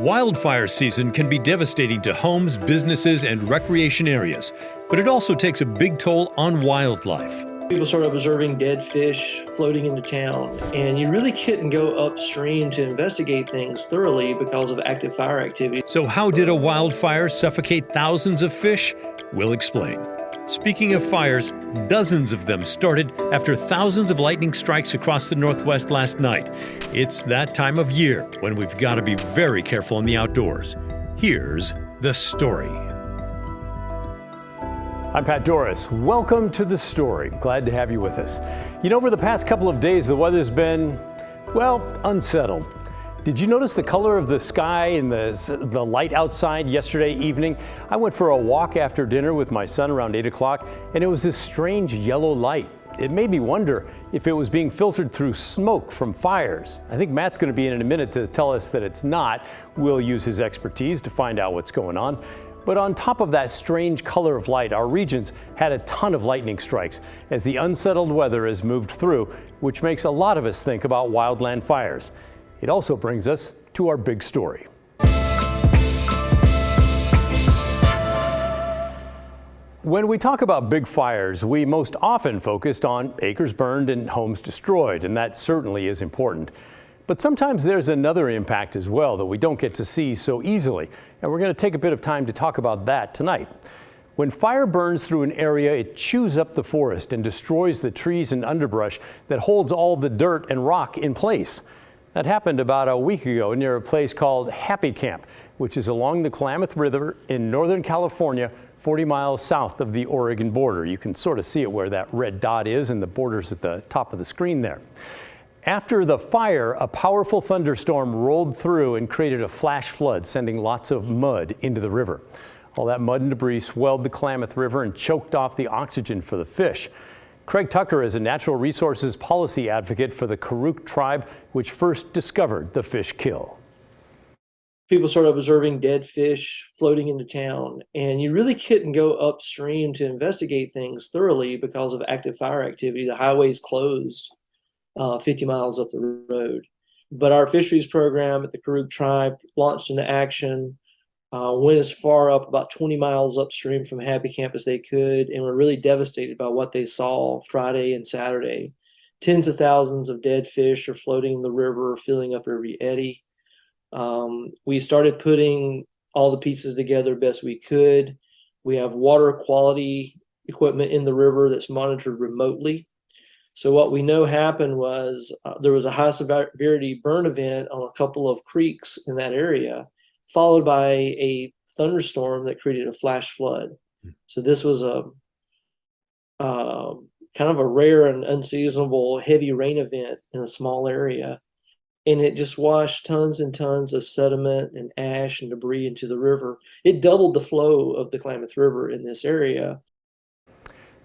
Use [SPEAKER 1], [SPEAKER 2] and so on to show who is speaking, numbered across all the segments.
[SPEAKER 1] Wildfire season can be devastating to homes, businesses, and recreation areas, but it also takes a big toll on wildlife.
[SPEAKER 2] People started observing dead fish floating into town, and you really couldn't go upstream to investigate things thoroughly because of active fire activity.
[SPEAKER 1] So how did a wildfire suffocate thousands of fish? We'll explain. Speaking of fires, dozens of them started after thousands of lightning strikes across the Northwest last night. It's that time of year when we've got to be very careful in the outdoors. Here's the story.
[SPEAKER 3] I'm Pat Dooris. Welcome to The Story. Glad to have you with us. You know, over the past couple of days, the weather's been, well, unsettled. Did you notice the color of the sky and the light outside yesterday evening? I went for a walk after dinner with my son around 8 o'clock, and it was this strange yellow light. It made me wonder if it was being filtered through smoke from fires. I think Matt's going to be in a minute to tell us that it's not. We'll use his expertise to find out what's going on. But on top of that strange color of light, our regions had a ton of lightning strikes as the unsettled weather has moved through, which makes a lot of us think about wildland fires. It also brings us to our big story. When we talk about big fires, we most often focused on acres burned and homes destroyed, and that certainly is important. But sometimes there's another impact as well that we don't get to see so easily, and we're going to take a bit of time to talk about that tonight. When fire burns through an area, it chews up the forest and destroys the trees and underbrush that holds all the dirt and rock in place. That happened about a week ago near a place called Happy Camp, which is along the Klamath River in Northern California, 40 miles south of the Oregon border. You can sort of see it where that red dot is, and the border's at the top of the screen there. After the fire, a powerful thunderstorm rolled through and created a flash flood, sending lots of mud into the river. All that mud and debris swelled the Klamath River and choked off the oxygen for the fish. Craig Tucker is a natural resources policy advocate for the Karuk tribe, which first discovered the fish kill.
[SPEAKER 2] People started observing dead fish floating into town, and you really couldn't go upstream to investigate things thoroughly because of active fire activity. The highway's closed 50 miles up the road. But our fisheries program at the Karuk tribe launched into action, went as far up about 20 miles upstream from Happy Camp as they could, and were really devastated by what they saw Friday and Saturday. Tens of thousands of dead fish are floating in the river, filling up every eddy. We started putting all the pieces together best we could. We have water quality equipment in the river that's monitored remotely. So what we know happened was there was a high severity burn event on a couple of creeks in that area, followed by a thunderstorm that created a flash flood. So this was a kind of a rare and unseasonable heavy rain event in a small area. And it just washed tons and tons of sediment and ash and debris into the river. It doubled the flow of the Klamath River in this area.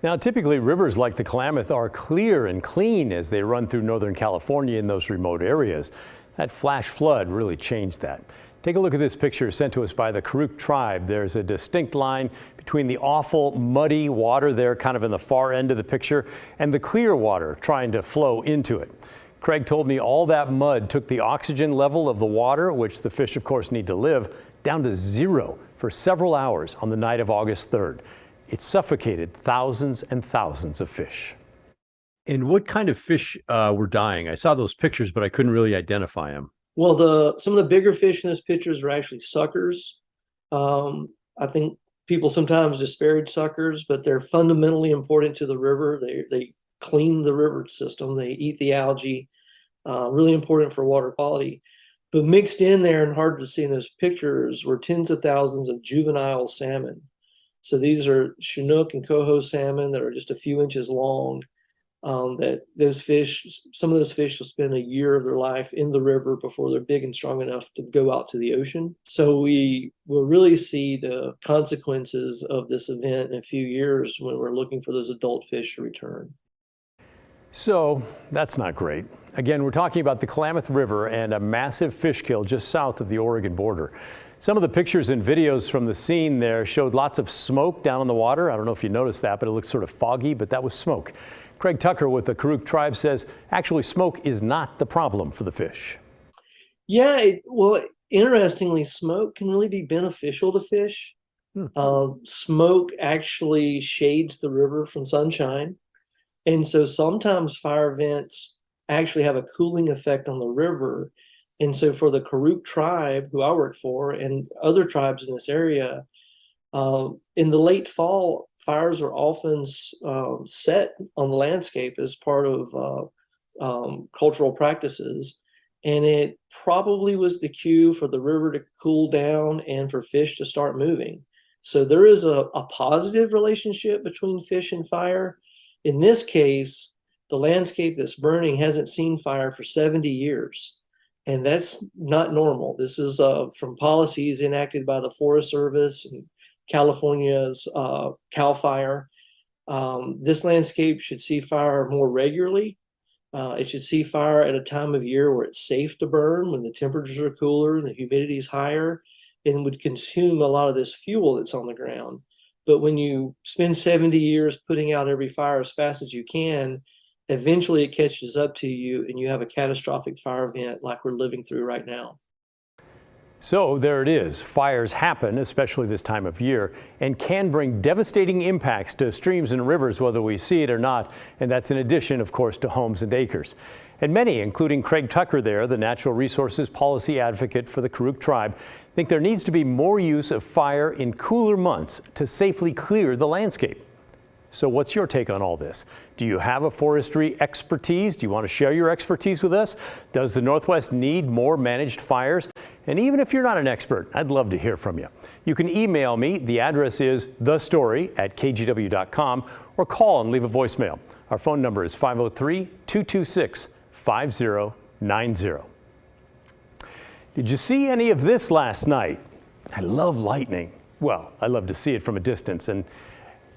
[SPEAKER 3] Now, typically rivers like the Klamath are clear and clean as they run through Northern California in those remote areas. That flash flood really changed that. Take a look at this picture sent to us by the Karuk tribe. There's a distinct line between the awful muddy water there kind of in the far end of the picture and the clear water trying to flow into it. Craig told me all that mud took the oxygen level of the water, which the fish of course need to live, down to zero for several hours on the night of August 3rd. It suffocated thousands and thousands of fish.
[SPEAKER 1] And what kind of fish were dying? I saw those pictures, but I couldn't really identify them.
[SPEAKER 2] Well, some of the bigger fish in those pictures are actually suckers. I think people sometimes disparage suckers, but they're fundamentally important to the river. They clean the river system. They eat the algae, really important for water quality. But mixed in there and hard to see in those pictures were tens of thousands of juvenile salmon. So these are Chinook and coho salmon that are just a few inches long. That those fish, some of those fish will spend a year of their life in the river before they're big and strong enough to go out to the ocean. So we will really see the consequences of this event in a few years when we're looking for those adult fish to return.
[SPEAKER 3] So that's not great. Again, we're talking about the Klamath River and a massive fish kill just south of the Oregon border. Some of the pictures and videos from the scene there showed lots of smoke down in the water. I don't know if you noticed that, but it looked sort of foggy, but that was smoke. Craig Tucker with the Karuk tribe says actually smoke is not the problem for the fish.
[SPEAKER 2] Yeah, well, Interestingly, smoke can really be beneficial to fish. Smoke actually shades the river from sunshine. And so sometimes fire vents actually have a cooling effect on the river. And so for the Karuk tribe, who I work for, and other tribes in this area, in the late fall, fires are often set on the landscape as part of cultural practices. And it probably was the cue for the river to cool down and for fish to start moving. So there is a positive relationship between fish and fire. In this case, the landscape that's burning hasn't seen fire for 70 years. And that's not normal. This is from policies enacted by the Forest Service and California's CAL FIRE. This landscape should see fire more regularly. It should see fire at a time of year where it's safe to burn, when the temperatures are cooler and the humidity is higher, and would consume a lot of this fuel that's on the ground. But when you spend 70 years putting out every fire as fast as you can, eventually it catches up to you and you have a catastrophic fire event like we're living through right now.
[SPEAKER 3] So there it is. Fires happen, especially this time of year, and can bring devastating impacts to streams and rivers, whether we see it or not. And that's in addition, of course, to homes and acres. And many, including Craig Tucker there, the natural resources policy advocate for the Karuk tribe, think there needs to be more use of fire in cooler months to safely clear the landscape. So what's your take on all this? Do you have a forestry expertise? Do you want to share your expertise with us? Does the Northwest need more managed fires? And even if you're not an expert, I'd love to hear from you. You can email me. The address is thestory@kgw.com, or call and leave a voicemail. Our phone number is 503-226-5090. Did you see any of this last night? I love lightning. Well, I love to see it from a distance, and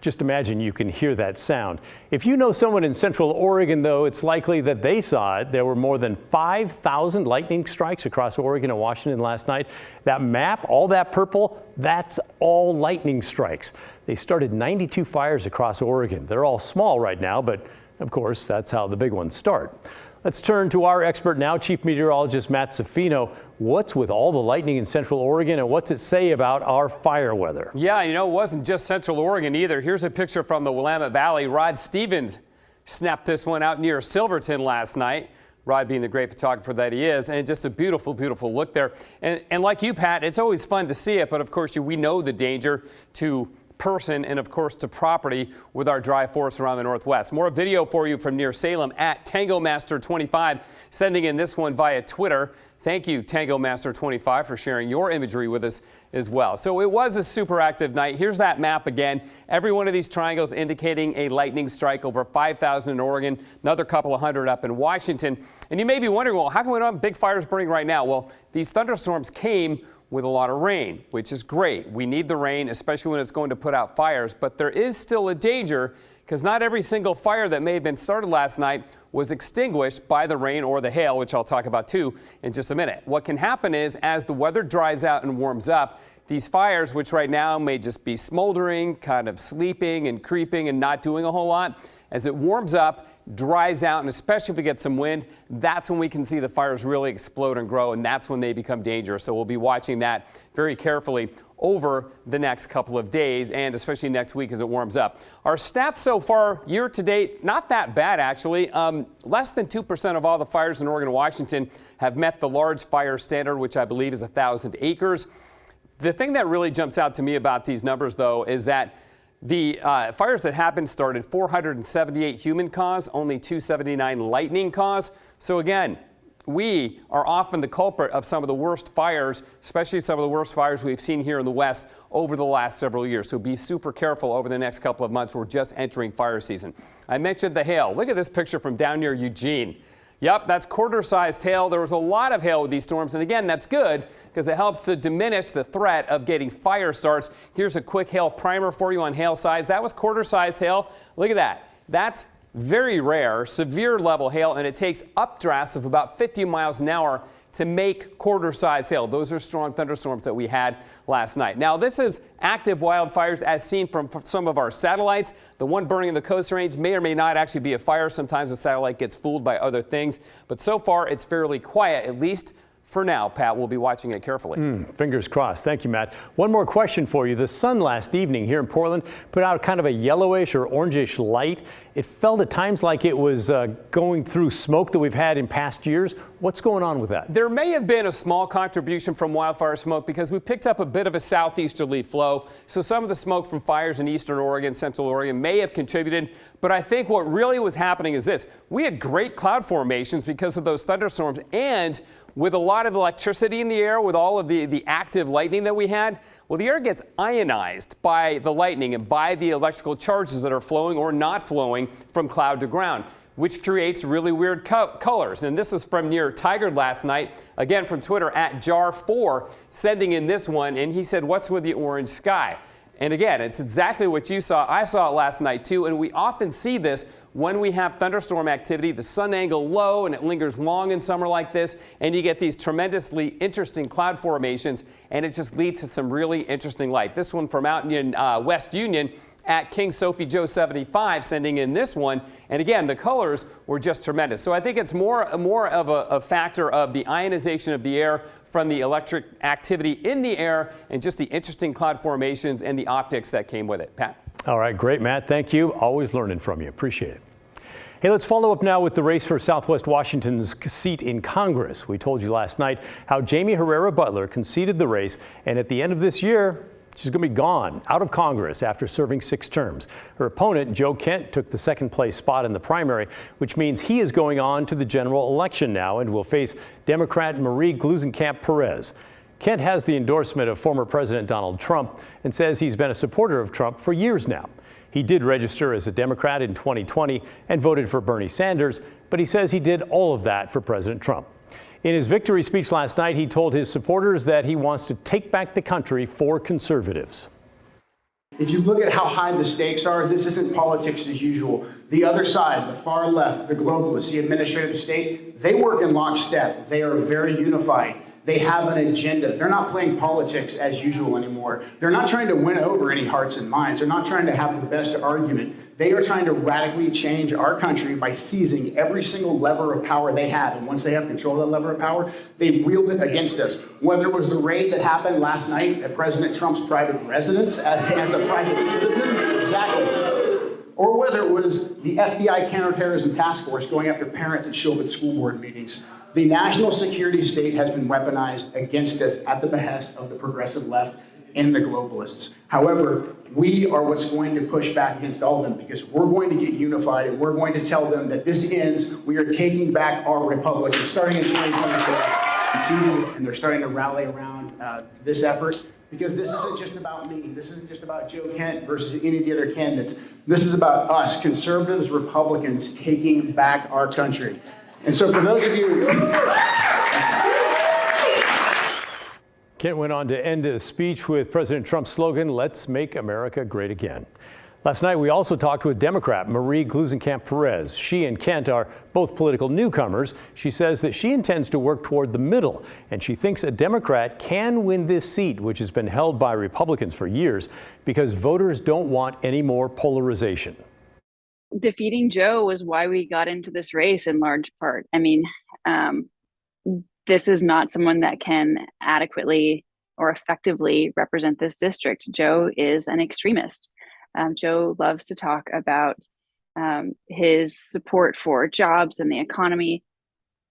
[SPEAKER 3] just imagine you can hear that sound. If you know someone in Central Oregon, though, it's likely that they saw it. There were more than 5,000 lightning strikes across Oregon and Washington last night. That map, all that purple, that's all lightning strikes. They started 92 fires across Oregon. They're all small right now, but of course, that's how the big ones start. Let's turn to our expert now, Chief Meteorologist Matt Zaffino. What's with all the lightning in Central Oregon, and what's it say about our fire weather?
[SPEAKER 4] Yeah, you know, it wasn't just Central Oregon either. Here's a picture from the Willamette Valley. Rod Stevens snapped this one out near Silverton last night. Rod being the great photographer that he is, and just a beautiful, beautiful look there. And like you, Pat, it's always fun to see it, but of course, we know the danger to person and of course to property with our dry forests around the Northwest. More video for you from near Salem at Tango Master 25, sending in this one via Twitter. Thank you, Tango Master 25, for sharing your imagery with us as well. So it was a super active night. Here's that map again. Every one of these triangles indicating a lightning strike, over 5,000 in Oregon, another couple of hundred up in Washington. And you may be wondering, well, how come we don't have big fires burning right now? Well, these thunderstorms came with a lot of rain, which is great. We need the rain, especially when it's going to put out fires, but there is still a danger because not every single fire that may have been started last night was extinguished by the rain or the hail, which I'll talk about too in just a minute. What can happen is as the weather dries out and warms up, these fires, which right now may just be smoldering, kind of sleeping and creeping and not doing a whole lot, as it warms up, dries out, and especially if we get some wind, that's when we can see the fires really explode and grow, and that's when they become dangerous. So we'll be watching that very carefully over the next couple of days, and especially next week as it warms up. Our stats so far year to date, not that bad actually. Less than 2% of all the fires in Oregon and Washington have met the large fire standard, which I believe is 1,000 acres. The thing that really jumps out to me about these numbers, though, is that the fires that happened started 478 human cause, only 279 lightning cause. So again, we are often the culprit of some of the worst fires, especially some of the worst fires we've seen here in the West over the last several years. So be super careful over the next couple of months. We're just entering fire season. I mentioned the hail. Look at this picture from down near Eugene. Yep, that's quarter-sized hail. There was a lot of hail with these storms, and again, that's good because it helps to diminish the threat of getting fire starts. Here's a quick hail primer for you on hail size. That was quarter-sized hail. Look at that. That's very rare, severe level hail, and it takes updrafts of about 50 miles an hour to make quarter-size hail. Those are strong thunderstorms that we had last night. Now, this is active wildfires as seen from some of our satellites. The one burning in the Coast Range may or may not actually be a fire. Sometimes the satellite gets fooled by other things. But so far, it's fairly quiet, at least for now, Pat. We'll be watching it carefully.
[SPEAKER 3] Fingers crossed. Thank you, Matt. One more question for you. The sun last evening here in Portland put out kind of a yellowish or orangish light. It felt at times like it was going through smoke that we've had in past years. What's going on with that?
[SPEAKER 4] There may have been a small contribution from wildfire smoke because we picked up a bit of a southeasterly flow. So some of the smoke from fires in eastern Oregon, central Oregon may have contributed. But I think what really was happening is this. We had great cloud formations because of those thunderstorms, and with a lot of electricity in the air, with all of the active lightning that we had, well, the air gets ionized by the lightning and by the electrical charges that are flowing or not flowing from cloud to ground, which creates really weird colors. And this is from near Tigard last night, again from Twitter @jar4, sending in this one, and he said, "What's with the orange sky?" And again, it's exactly what you saw. I saw it last night too, and we often see this when we have thunderstorm activity, the sun angle low and it lingers long in summer like this, and you get these tremendously interesting cloud formations, and it just leads to some really interesting light. This one from out in West Union at King Sophie Joe 75 sending in this one, and again, the colors were just tremendous. So I think it's more of a factor of the ionization of the air from the electric activity in the air and just the interesting cloud formations and the optics that came with it. Pat.
[SPEAKER 3] All right, great, Matt. Thank you. Always learning from you. Appreciate it. Hey, let's follow up now with the race for Southwest Washington's seat in Congress. We told you last night how Jamie Herrera Butler conceded the race, and at the end of this year, she's going to be gone, out of Congress after serving 6 terms. Her opponent, Joe Kent, took the second place spot in the primary, which means he is going on to the general election now and will face Democrat Marie Gluesenkamp Perez. Kent has the endorsement of former President Donald Trump and says he's been a supporter of Trump for years now. He did register as a Democrat in 2020 and voted for Bernie Sanders, but he says he did all of that for President Trump. In his victory speech last night, he told his supporters that he wants to take back the country for conservatives.
[SPEAKER 5] If you look at how high the stakes are, this isn't politics as usual. The other side, the far left, the globalists, the administrative state, they work in lockstep. They are very unified. They have an agenda. They're not playing politics as usual anymore. They're not trying to win over any hearts and minds. They're not trying to have the best argument. They are trying to radically change our country by seizing every single lever of power they have. And once they have control of that lever of power, they wield it against us. Whether it was the raid that happened last night at President Trump's private residence as a private citizen, exactly. Or whether it was the FBI counterterrorism task force going after parents at Showbit school board meetings. The national security state has been weaponized against us at the behest of the progressive left and the globalists. However, we are what's going to push back against all of them because we're going to get unified and we're going to tell them that this ends. We are taking back our republic. And starting in 2024, and they're starting to rally around this effort because this isn't just about me. This isn't just about Joe Kent versus any of the other candidates. This is about us, conservatives, Republicans, taking back our country. And so for those of you...
[SPEAKER 3] Kent went on to end his speech with President Trump's slogan, "Let's make America great again." Last night, we also talked with Democrat Marie Gluesenkamp Perez. She and Kent are both political newcomers. She says that she intends to work toward the middle, and she thinks a Democrat can win this seat, which has been held by Republicans for years, because voters don't want any more polarization.
[SPEAKER 6] Defeating Joe was why we got into this race in large part. I mean, this is not someone that can adequately or effectively represent this district. Joe is an extremist. Joe loves to talk about his support for jobs and the economy,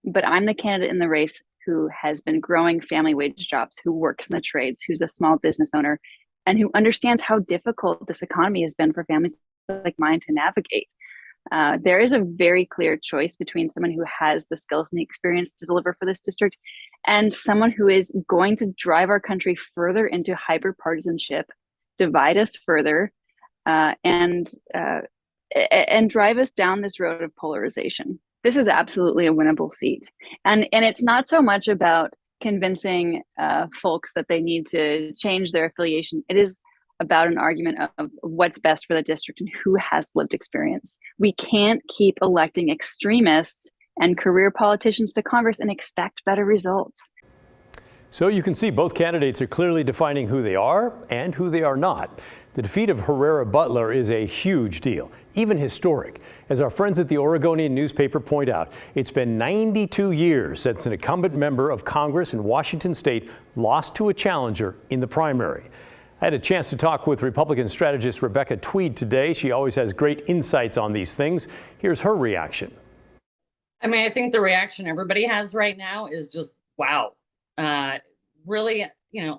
[SPEAKER 6] but I'm the candidate in the race who has been growing family wage jobs, who works in the trades, who's a small business owner, and who understands how difficult this economy has been for families like mine to navigate. There is a very clear choice between someone who has the skills and the experience to deliver for this district and someone who is going to drive our country further into hyper-partisanship, divide us further, and drive us down this road of polarization. This is absolutely a winnable seat. And it's not so much about convincing folks that they need to change their affiliation. It is about an argument of what's best for the district and who has lived experience. We can't keep electing extremists and career politicians to Congress and expect better results. So you can see both candidates are clearly defining who they are and who they are not.
[SPEAKER 3] The defeat of Herrera Butler is a huge deal, even historic. As our friends at the Oregonian newspaper point out, it's been 92 years since an incumbent member of Congress in Washington state lost to a challenger in the primary. I had a chance to talk with Republican strategist Rebecca Tweed today. She always has great insights on these things. Here's her reaction.
[SPEAKER 7] I mean, I think the reaction everybody has right now is just, wow. Really,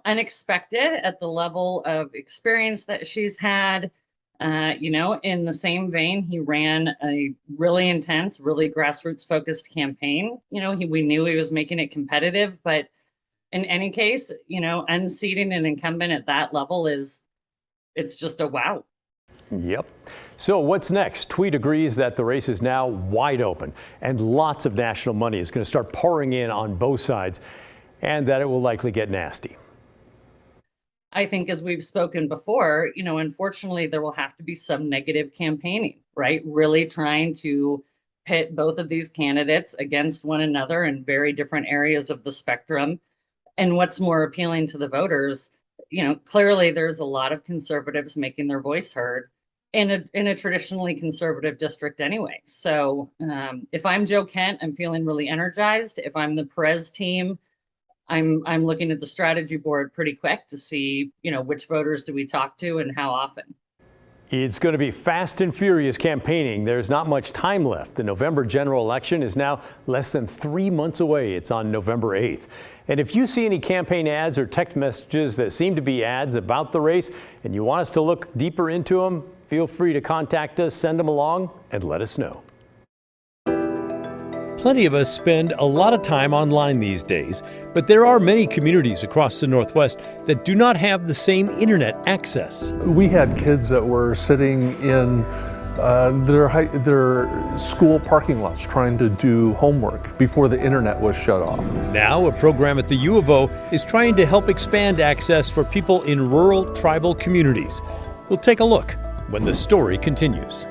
[SPEAKER 7] unexpected at the level of experience that she's had. In the same vein, he ran a really intense, really grassroots focused campaign. We knew he was making it competitive, but in any case, unseating an incumbent at that level it's just a wow.
[SPEAKER 3] Yep. So what's next? Tweed agrees that the race is now wide open and lots of national money is going to start pouring in on both sides and that it will likely get nasty.
[SPEAKER 7] I think, as we've spoken before, unfortunately, there will have to be some negative campaigning, right? Really trying to pit both of these candidates against one another in very different areas of the spectrum. And what's more appealing to the voters, clearly there's a lot of conservatives making their voice heard in a traditionally conservative district anyway. So if I'm Joe Kent, I'm feeling really energized. If I'm the Perez team, I'm looking at the strategy board pretty quick to see, which voters do we talk to and how often.
[SPEAKER 3] It's going to be fast and furious campaigning. There's not much time left. The November general election is now less than 3 months away. It's on November 8th. And if you see any campaign ads or text messages that seem to be ads about the race and you want us to look deeper into them, feel free to contact us, send them along, and let us know.
[SPEAKER 1] Plenty of us spend a lot of time online these days, but there are many communities across the Northwest that do not have the same internet access.
[SPEAKER 8] We had kids that were sitting in their school parking lots trying to do homework before the internet was shut off.
[SPEAKER 1] Now, a program at the U of O is trying to help expand access for people in rural tribal communities. We'll take a look when the story continues.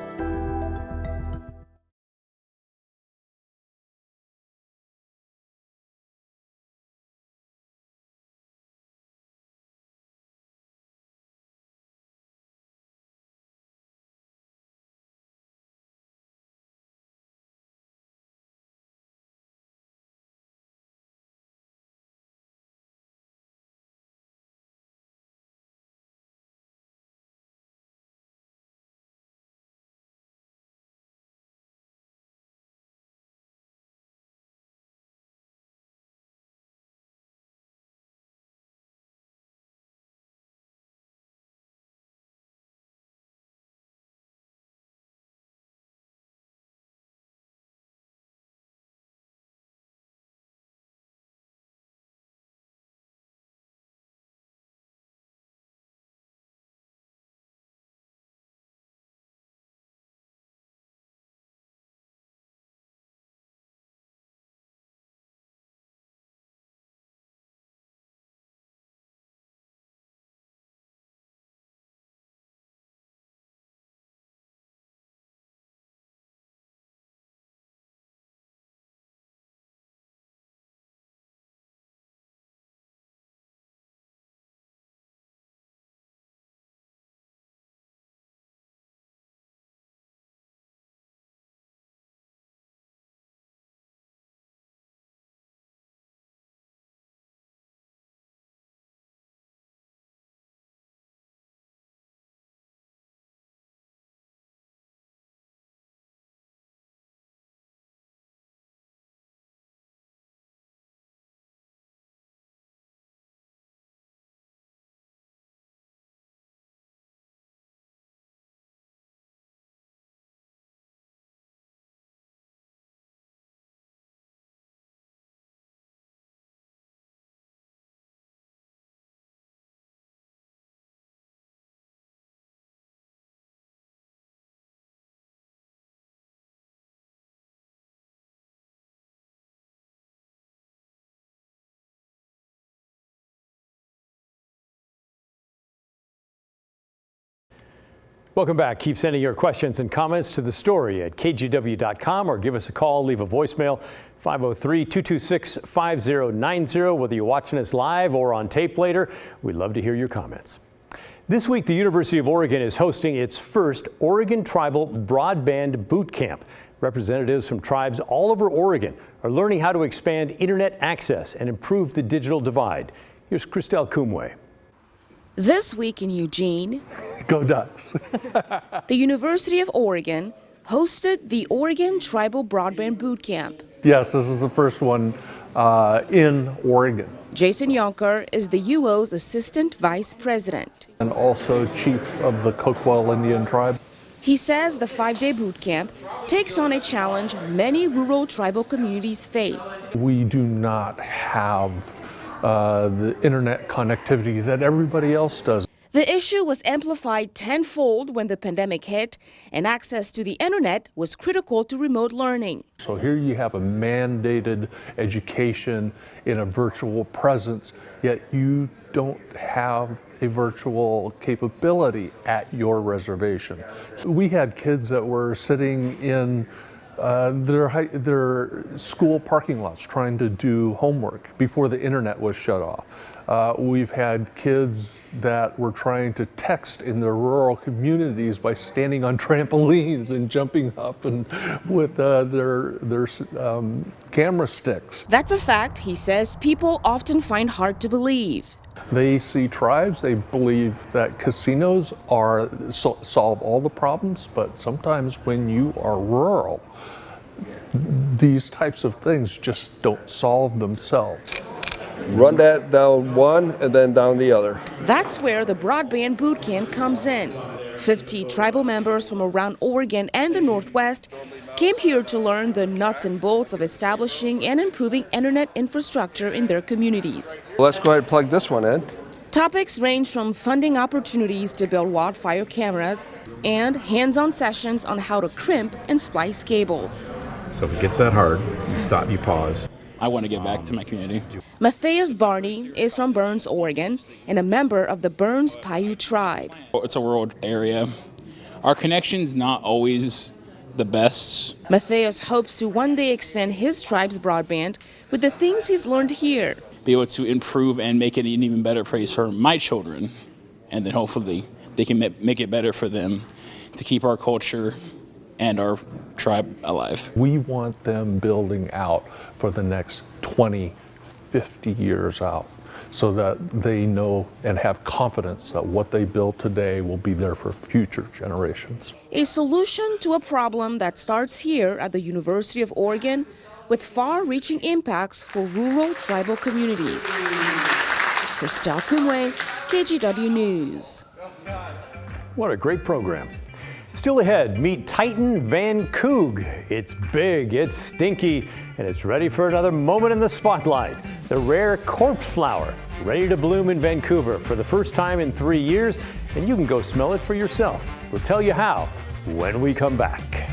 [SPEAKER 3] Welcome back. Keep sending your questions and comments to the story at kgw.com or give us a call, leave a voicemail, 503-226-5090. Whether you're watching us live or on tape later, we'd love to hear your comments. This week, the University of Oregon is hosting its first Oregon Tribal Broadband Boot Camp. Representatives from tribes all over Oregon are learning how to expand internet access and improve the digital divide. Here's Christelle Kumwe.
[SPEAKER 9] This week in Eugene,
[SPEAKER 8] Go Ducks.
[SPEAKER 9] the University of Oregon hosted the Oregon Tribal Broadband Boot Camp.
[SPEAKER 8] Yes, this is the first one in Oregon.
[SPEAKER 9] Jason Yonker is the UO's Assistant Vice President.
[SPEAKER 8] And also chief of the Coquel Indian tribe.
[SPEAKER 9] He says the 5-day boot camp takes on a challenge many rural tribal communities face.
[SPEAKER 8] We do not have the internet connectivity that everybody else does.
[SPEAKER 9] The issue was amplified tenfold when the pandemic hit, and access to the internet was critical to remote learning.
[SPEAKER 8] So here you have a mandated education in a virtual presence, yet you don't have a virtual capability at your reservation. We had kids that were sitting in their school parking lots trying to do homework before the internet was shut off. We've had kids that were trying to text in their rural communities by standing on trampolines and jumping up and with their camera sticks.
[SPEAKER 9] That's a fact, he says, people often find hard to believe.
[SPEAKER 8] They see tribes, they believe that casinos solve all the problems, but sometimes when you are rural, these types of things just don't solve themselves.
[SPEAKER 10] Run that down one and then down the other.
[SPEAKER 9] That's where the Broadband Boot Camp comes in. 50 tribal members from around Oregon and the Northwest came here to learn the nuts and bolts of establishing and improving internet infrastructure in their communities.
[SPEAKER 10] Let's go ahead and plug this one in.
[SPEAKER 9] Topics range from funding opportunities to build wildfire cameras and hands-on sessions on how to crimp and splice cables.
[SPEAKER 11] So if it gets that hard, you stop, you pause.
[SPEAKER 12] I want to get back to my community.
[SPEAKER 9] Matthias Barney is from Burns, Oregon, and a member of the Burns Paiute tribe.
[SPEAKER 12] It's a rural area. Our connection's not always the best.
[SPEAKER 9] Matthias hopes to one day expand his tribe's broadband with the things he's learned here.
[SPEAKER 12] Be able to improve and make it an even better place for my children, and then hopefully they can make it better for them to keep our culture and our tribe alive.
[SPEAKER 8] We want them building out for the next 20, 50 years out so that they know and have confidence that what they build today will be there for future generations.
[SPEAKER 9] A solution to a problem that starts here at the University of Oregon with far-reaching impacts for rural tribal communities. Christelle Kumwe, KGW News.
[SPEAKER 3] What a great program. Still ahead, meet Titan Van Coog. It's big, it's stinky, and it's ready for another moment in the spotlight. The rare corpse flower, ready to bloom in Vancouver for the first time in 3 years, and you can go smell it for yourself. We'll tell you how when we come back.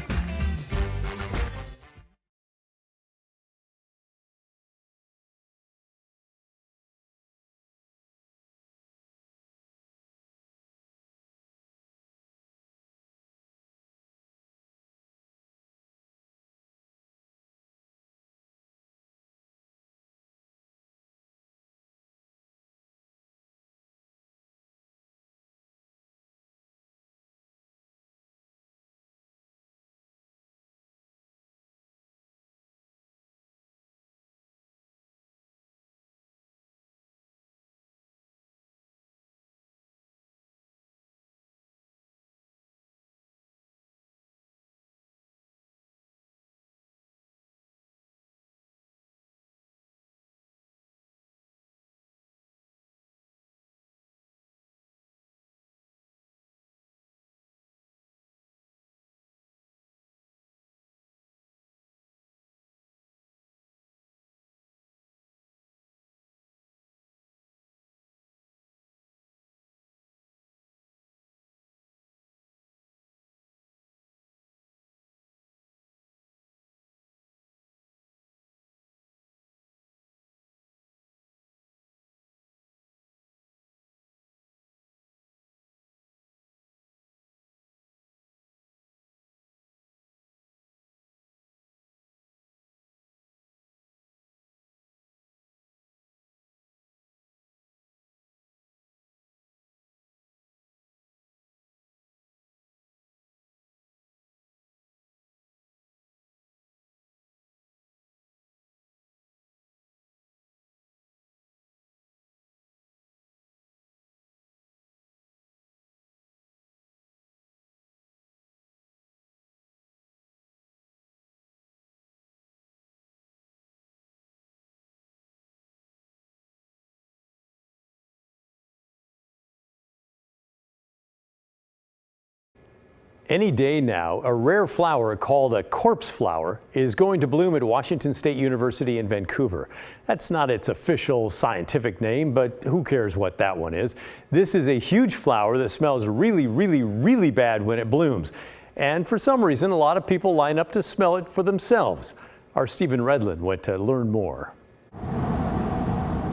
[SPEAKER 3] Any day now, a rare flower called a corpse flower is going to bloom at Washington State University in Vancouver. That's not its official scientific name, but who cares what that one is? This is a huge flower that smells really, really, really bad when it blooms. And for some reason, a lot of people line up to smell it for themselves. Our Stephen Redlin went to learn more.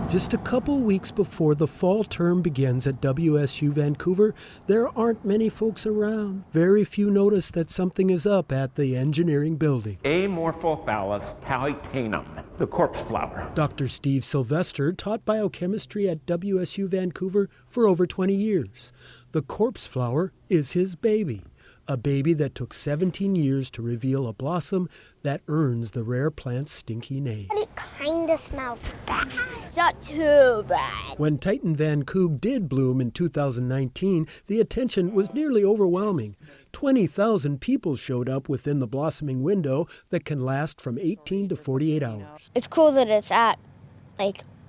[SPEAKER 13] Just a couple weeks before the fall term begins at WSU Vancouver, there aren't many folks around. Very few notice that something is up at the engineering building.
[SPEAKER 14] Amorphophallus palitanum, the corpse flower.
[SPEAKER 13] Dr. Steve Sylvester taught biochemistry at WSU Vancouver for over 20 years. The corpse flower is his baby. A baby that took 17 years to reveal a blossom that earns the rare plant's stinky name.
[SPEAKER 15] But it kind of smells bad. It's not too bad.
[SPEAKER 13] When Titan Van Coog did bloom in 2019, the attention was nearly overwhelming. 20,000 people showed up within the blossoming window that can last from 18 to 48 hours.
[SPEAKER 15] It's cool that it's at,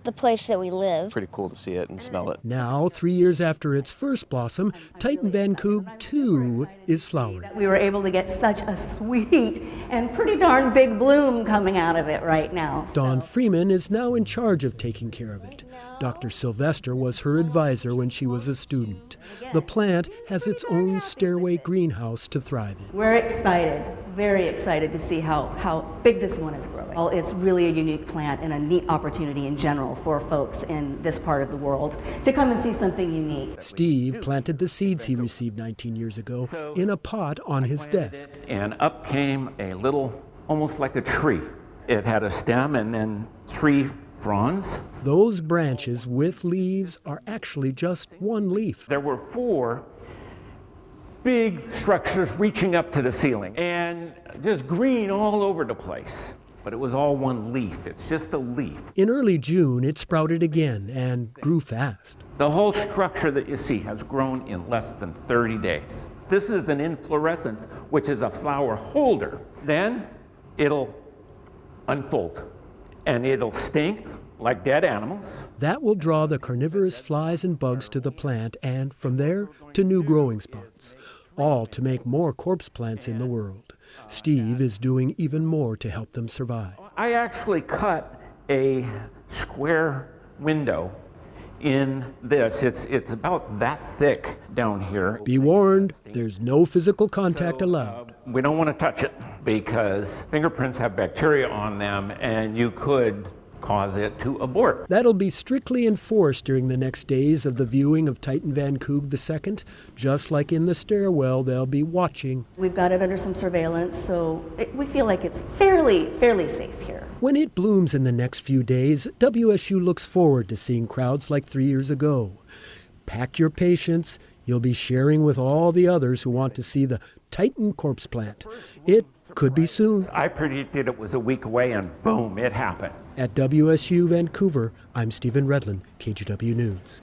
[SPEAKER 15] the place that we live.
[SPEAKER 16] Pretty cool to see it and smell it.
[SPEAKER 13] Now, 3 years after its first blossom, Titan Van Coog, too, is flowering.
[SPEAKER 17] We were able to get such a sweet and pretty darn big bloom coming out of it right now.
[SPEAKER 13] Dawn Freeman is now in charge of taking care of it. Dr. Sylvester was her advisor when she was a student. The plant has its own stairway greenhouse to thrive in.
[SPEAKER 17] We're excited, very excited to see how big this one is growing. Well, it's really a unique plant and a neat opportunity in general for folks in this part of the world to come and see something unique.
[SPEAKER 13] Steve planted the seeds he received 19 years ago in a pot on his desk.
[SPEAKER 14] And up came a little, almost like a tree. It had a stem and then 3 fronds.
[SPEAKER 13] Those branches with leaves are actually just one leaf.
[SPEAKER 14] There were 4 big structures reaching up to the ceiling and just green all over the place. But it was all one leaf. It's just a leaf.
[SPEAKER 13] In early June, it sprouted again and grew fast.
[SPEAKER 14] The whole structure that you see has grown in less than 30 days. This is an inflorescence, which is a flower holder. Then it'll unfold and it'll stink like dead animals.
[SPEAKER 13] That will draw the carnivorous flies and bugs to the plant and from there to new growing spots, all to make more corpse plants in the world. Steve is doing even more to help them survive.
[SPEAKER 14] I actually cut a square window in this. It's about that thick down here.
[SPEAKER 13] Be warned, there's no physical contact allowed.
[SPEAKER 14] We don't want to touch it because fingerprints have bacteria on them and you could cause it to abort.
[SPEAKER 13] That'll be strictly enforced during the next days of the viewing of Titan Van Coog II. Just like in the stairwell, they'll be watching.
[SPEAKER 17] We've got it under some surveillance, so we feel like it's fairly safe here.
[SPEAKER 13] When it blooms in the next few days, WSU looks forward to seeing crowds like 3 years ago. Pack your patience. You'll be sharing with all the others who want to see the Titan corpse plant. It could be soon.
[SPEAKER 14] I predicted it was a week away and boom, it happened.
[SPEAKER 13] At WSU Vancouver, I'm Stephen Redlin, KGW News.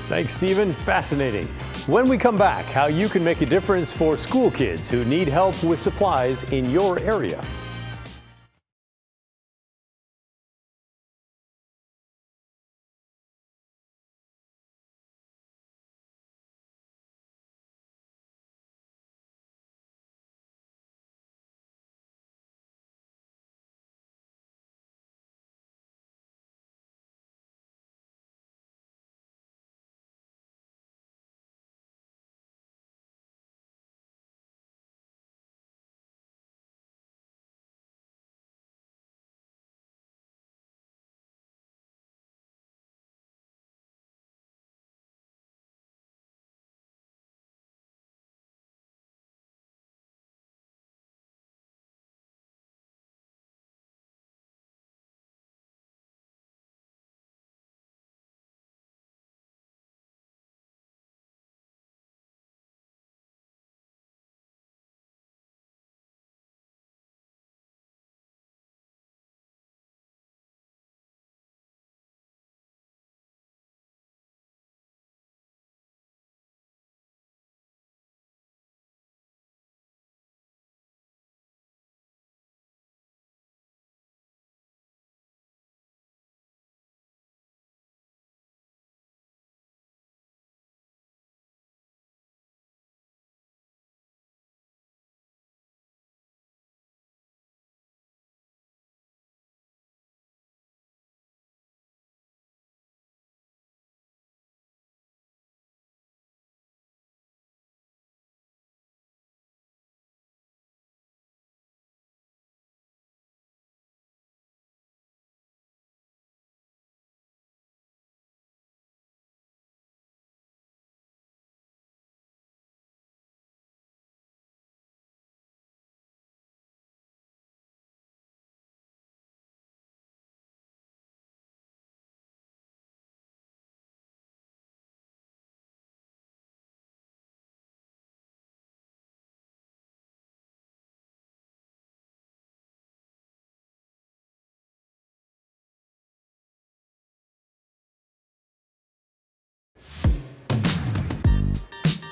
[SPEAKER 3] Thanks, Stephen. Fascinating. When we come back, how you can make a difference for school kids who need help with supplies in your area.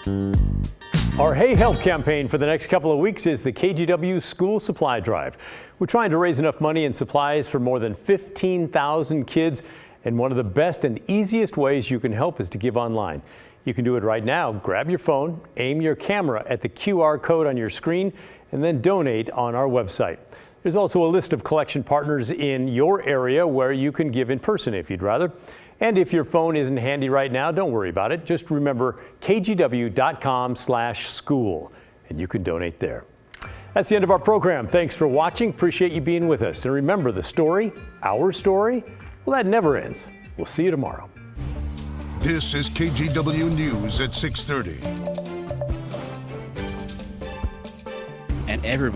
[SPEAKER 3] Our Hey Help campaign for the next couple of weeks is the KGW School Supply Drive. We're trying to raise enough money and supplies for more than 15,000 kids, and one of the best and easiest ways you can help is to give online. You can do it right now. Grab your phone, aim your camera at the QR code on your screen, and then donate on our website. There's also a list of collection partners in your area where you can give in person if you'd rather. And if your phone isn't handy right now, don't worry about it. Just remember kgw.com/school, and you can donate there. That's the end of our program. Thanks for watching. Appreciate you being with us. And remember, the story, our story, well, that never ends. We'll see you tomorrow.
[SPEAKER 16] This is KGW News at 6:30.
[SPEAKER 18] And everybody